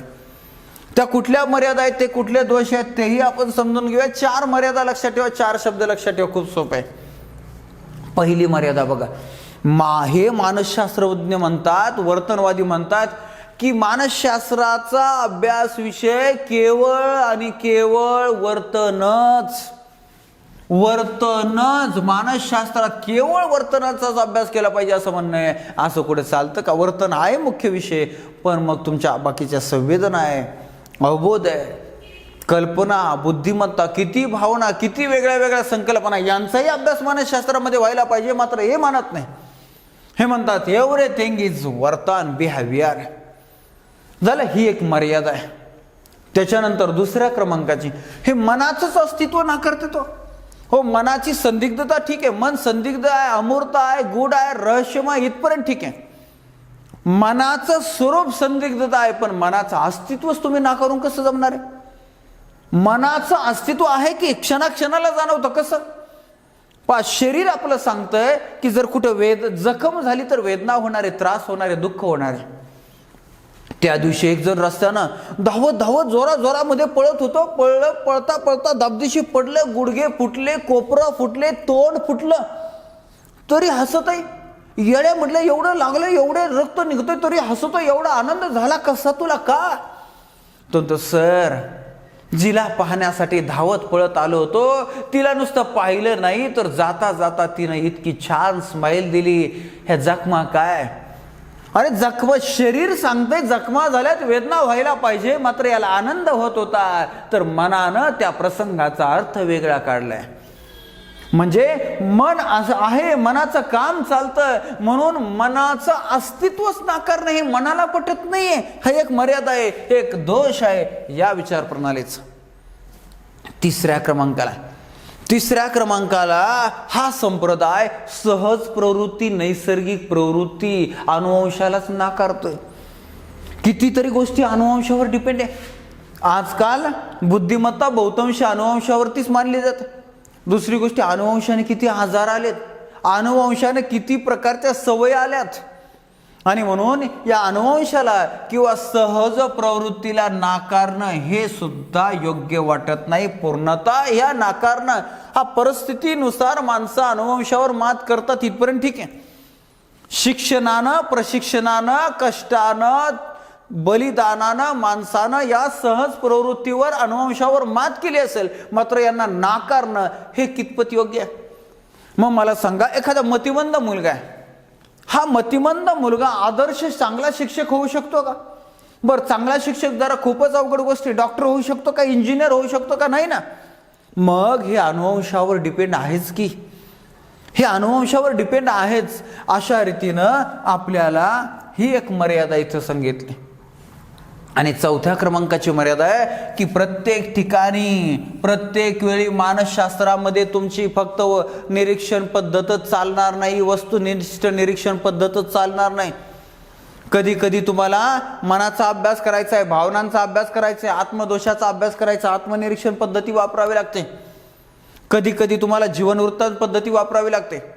त्या कुठल्या मर्यादा आहेत, ते कुठले दोष आहेत, तेही आपण समजून घेऊया. 4 मर्यादा लक्षात ठेवा, 4 शब्द लक्षात ठेवा, खूप सोपं आहे. पहिली मर्यादा बघा, हे मानसशास्त्रज्ञ म्हणतात, वर्तनवादी म्हणतात की मानसशास्त्राचा अभ्यास विषय केवळ आणि केवळ वर्तनच मानसशास्त्रात केवळ वर्तनाचाच अभ्यास केला पाहिजे असं म्हणणं आहे. असं कुठे चालतं का? वर्तन आहे मुख्य विषय, पण मग तुमच्या बाकीच्या संवेदना आहे, अवबोध आहे, कल्पना, बुद्धिमत्ता, किती भावना, किती वेगळ्या वेगळ्या संकल्पना यांचाही अभ्यास मानसशास्त्रामध्ये व्हायला पाहिजे. मात्र हे मानत नाही. हे म्हणतात एव्हरीथिंग इज वर्तन, बिहेवियर. झालं, ही एक मर्यादा आहे. त्याच्यानंतर दुसऱ्या क्रमांकाची हे मनाचंच अस्तित्व नाकारते तो. हो, मनाची संदिग्धता ठीक आहे, मन संदिग्ध आहे, अमूर्त आहे, गूढ आहे, रहस्यमय, इथपर्यंत ठीक आहे. मनाचं स्वरूप संदिग्धता आहे, पण मनाचं अस्तित्वच तुम्ही नाकारून कसं जमणार आहे? मनाचं अस्तित्व आहे की क्षणाक्षणाला जाणवतं. कसं? शरीर आपलं सांगतंय की जर कुठं जखम झाली तर वेदना होणार आहे, त्रास होणार आहे, दुःख होणार आहे. त्या दिवशी एक जण रस्त्यानं धावत धावत जोरामध्ये पळत होतो. पळता पळता दाबदिशी पडलं, गुडघे फुटले, कोपरं फुटले, तोंड फुटलं, तरी हसत आहे. येड्या म्हटलं एवढं लागलं, एवढे रक्त निघतोय तरी हसतो, एवढा आनंद झाला कसा तुला? का? तो सर, जिला पाहण्यासाठी धावत पळत आलो होतो तिला नुसतं पाहिलं नाही तर जाता जाता तिनं इतकी छान स्माईल दिली. ह्या जखमा काय? अरे जखमा, शरीर सांगते जखमा झाल्यात, वेदना व्हायला पाहिजे, मात्र याला आनंद होत होता. तर मनानं त्या प्रसंगाचा अर्थ वेगळा काढलाय. म्हणजे मन असं आहे, मनाचं काम चालतं, म्हणून मनाचं अस्तित्वच नाकारणं हे मनाला पटत नाहीये. हा एक मर्यादा आहे, एक दोष आहे या विचार प्रणालीचा. तिसऱ्या क्रमांकाला हा संप्रदाय सहज प्रवृत्ती, नैसर्गिक प्रवृत्ती, अनुवंशालाच नाकारतोय. कितीतरी गोष्टी अनुवंशावर डिपेंड आहे. आजकाल बुद्धिमत्ता बहुतांश अनुवंशावरतीच मानली जाते. दुसरी गोष्ट, अनुवंशाने किती आजार आलेत, अनुवंशाने किती प्रकारच्या सवयी आल्यात. आणि म्हणून या अनुवंशाला किंवा सहज प्रवृत्तीला नाकारणं हे सुद्धा योग्य वाटत नाही. पूर्णतः या नाकारणं हा परिस्थितीनुसार माणसं अनुवंशावर मात करतात इथपर्यंत ठीक आहे. शिक्षणानं, प्रशिक्षणानं, कष्टानं, बलिदानानं माणसानं या सहज प्रवृत्तीवर, अनुवंशावर मात केली असेल, मात्र यांना नाकारणं हे कितपत योग्य आहे? मग मला सांगा, एखादा मतिमंद मुलगा आहे, हा मतिमंद मुलगा आदर्श चांगला शिक्षक होऊ शकतो का? बरं, चांगला शिक्षक जरा खूपच अवघड गोष्टी, डॉक्टर होऊ शकतो का, इंजिनियर होऊ शकतो का? नाही ना. मग हे अनुवंशावर डिपेंड आहेच की, हे अनुवंशावर डिपेंड आहेच. अशा रीतीनं आपल्याला ही एक मर्यादा इथं सांगितली. आणि चौथ्या क्रमांकाची मर्यादा आहे की प्रत्येक ठिकाणी, प्रत्येक वेळी मानसशास्त्रामध्ये तुमची फक्त निरीक्षण पद्धतच चालणार नाही, वस्तुनिष्ठ निरीक्षण पद्धतच चालणार नाही. कधी कधी तुम्हाला मनाचा अभ्यास करायचा आहे, भावनांचा अभ्यास करायचा आहे, आत्मदोषाचा अभ्यास करायचा, आत्मनिरीक्षण पद्धती वापरावी लागते. कधी कधी तुम्हाला जीवनवृत्तांत पद्धती वापरावी लागते.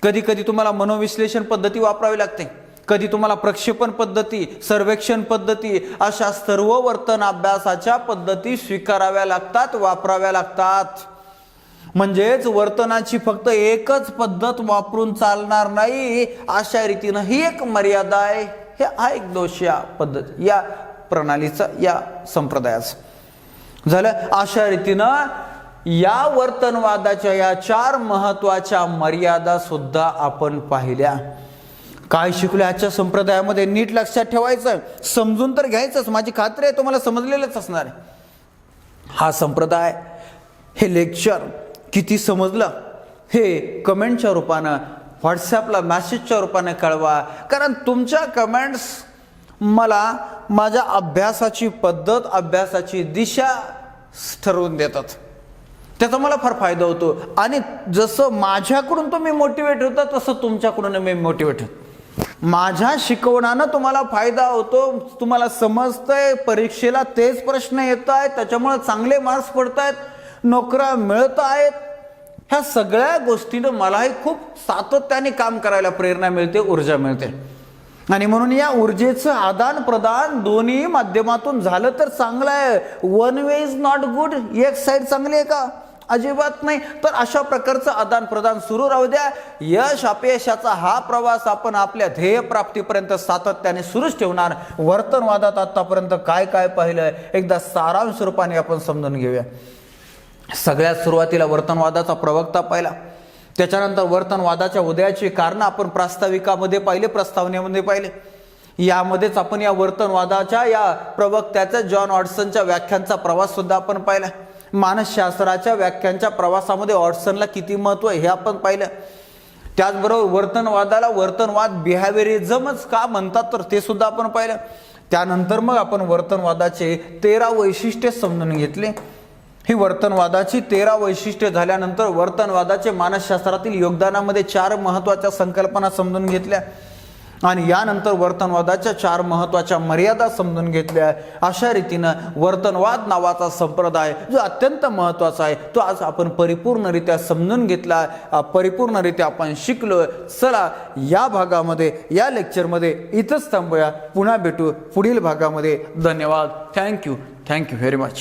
कधी कधी तुम्हाला मनोविश्लेषण पद्धती वापरावी लागते. कधी तुम्हाला प्रक्षेपण पद्धती, सर्वेक्षण पद्धती, अशा सर्व वर्तन अभ्यासाच्या पद्धती स्वीकाराव्या लागतात, वापराव्या लागतात. म्हणजेच वर्तनाची फक्त एकच पद्धत वापरून चालणार नाही. अशा रीतीनं ही एक मर्यादा आहे. हे हा एक दोष या पद्धती, या प्रणालीचा, या संप्रदायाचा. झालं. अशा रीतीनं या वर्तनवादाच्या या 4 महत्वाच्या मर्यादा सुद्धा आपण पाहिल्या. काय शिकलो आजच्या संप्रदायामध्ये नीट लक्षात ठेवायचं, समजून तर घ्यायचंच. माझी खात्री आहे तुम्हाला समजलेलंच असणार आहे. हा संप्रदाय, हे लेक्चर किती समजलं हे कमेंटच्या रूपानं, व्हॉट्सॲपला मेसेजच्या रूपाने कळवा. कारण तुमच्या कमेंट्स मला माझ्या अभ्यासाची पद्धत, अभ्यासाची दिशा ठरवून देतात. त्याचा मला फार फायदा होतो. आणि जसं माझ्याकडून तुम्ही मोटिवेट होता तसं तुमच्याकडून मी मोटिवेट होतो. माझ्या शिकवण्यानं तुम्हाला फायदा होतो, तुम्हाला समजतंय, परीक्षेला तेच प्रश्न येत आहेत, त्याच्यामुळे चांगले मार्क्स पडत आहेत, नोकऱ्या मिळत आहेत. ह्या सगळ्या गोष्टीनं मलाही खूप सातत्याने काम करायला प्रेरणा मिळते, ऊर्जा मिळते. आणि म्हणून या ऊर्जेचं आदान प्रदान दोन्ही माध्यमातून झालं तर चांगलं आहे. One way is not good. एक साईड चांगली आहे का? अजिबात नाही. तर अशा प्रकारचं आदान प्रदान सुरू राहू द्या. यश अपयशाचा हा प्रवास आपण आपल्या ध्येय प्राप्तीपर्यंत सातत्याने सुरूच ठेवणार. वर्तनवादात आतापर्यंत काय काय पाहिलंय एकदा सारांश रूपाने आपण समजून घेऊया. सगळ्यात सुरुवातीला वर्तनवादाचा प्रवक्ता पाहिला, त्याच्यानंतर वर्तनवादाच्या उदयाची कारण आपण प्रास्ताविकामध्ये पाहिले, प्रस्तावनेमध्ये पाहिले. यामध्येच आपण या वर्तनवादाच्या या प्रवक्त्याच्या जॉन ऑटसनच्या व्याख्यांचा प्रवास सुद्धा आपण पाहिला. मानसशास्त्राच्या व्याख्यांच्या प्रवासामध्ये ऑटसनला किती महत्व आहे हे आपण पाहिलं. त्याचबरोबर वर्तनवादाला वर्तनवाद बिहेवियरिझमच का म्हणतात तर ते सुद्धा आपण पाहिलं. त्यानंतर मग आपण वर्तनवादाचे 13 वैशिष्ट्ये समजून घेतली. ही वर्तनवादाची 13 वैशिष्ट्ये झाल्यानंतर वर्तनवादाचे मानसशास्त्रातील योगदानामध्ये 4 महत्त्वाच्या संकल्पना समजून घेतल्या आणि यानंतर वर्तनवादाच्या 4 महत्त्वाच्या मर्यादा समजून घेतल्या. अशा रीतीनं वर्तनवाद नावाचा संप्रदाय जो अत्यंत महत्त्वाचा आहे तो आज आपण परिपूर्णरित्या समजून घेतला, परिपूर्णरित्या आपण शिकलो. चला या भागामध्ये या लेक्चरमध्ये इथंच थांबूया. पुन्हा भेटू पुढील भागामध्ये. धन्यवाद. Thank you very much.